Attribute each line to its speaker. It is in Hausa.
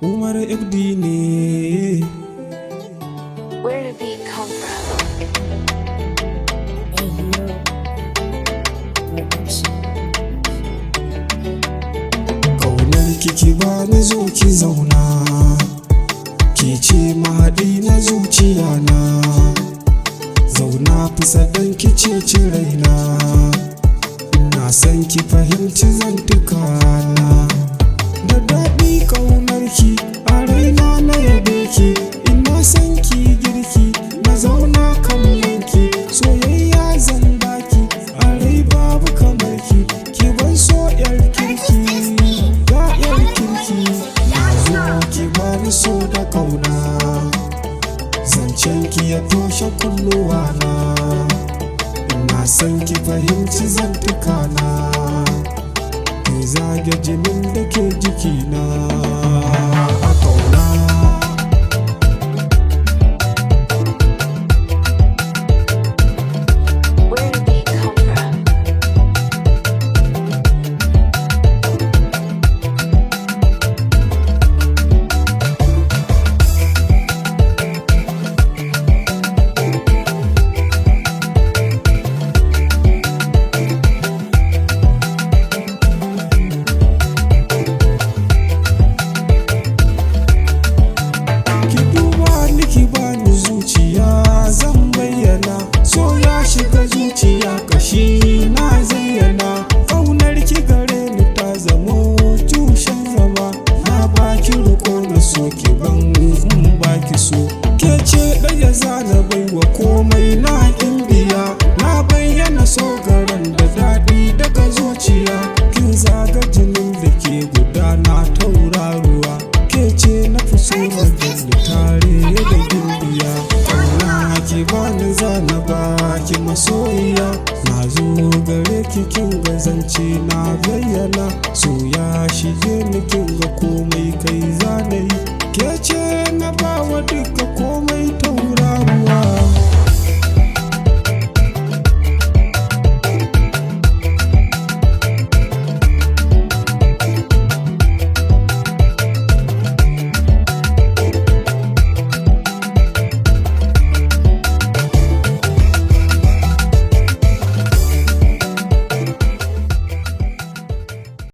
Speaker 1: Umar FD ne.
Speaker 2: Where did the beat come from?
Speaker 1: Ƙaunar ki bani zo ki zauna, ki ce mahaɗi na zuciya na. Zauna kusa dan ki ceci raina, ina son ki fahimci zantukana. Da daɗi ƙaunar ki a raina na yabe ki, ina son ki girki na zauna kallon ki. Soyayya zan baki a rai babu kamar ki, ki ban so yar kirki ga yar kirki. Na zo ki bani so da ƙauna, zancen ki ya toshe kunnuwana. Ina son ki fahimci zantukana, ki zage jinin da ke jikina a ƙauna.
Speaker 2: Where did the beat come from?
Speaker 1: Ki duba ni ki bani zuciya zan bayyana, so ya shiga zuciya kashi na zayyana. Ƙaunar ki gare ni ta zamo tushen zama, na baki riko na so ki ban in baki so. Ke ce ɗaya zana baiwa komai na biya, na bayyana so garan da daɗi daga zuciya. Kin zaga jinin da ke gudana tauraruwa, ke ce na fi so na gani tare da gimbiya. Ƙauna ki bani zana baki masoyiya, na zo gare ki kin ga zance na bayyana. So ya shige ni kin ga komai kai zanayi, ke ce na bawa duka komai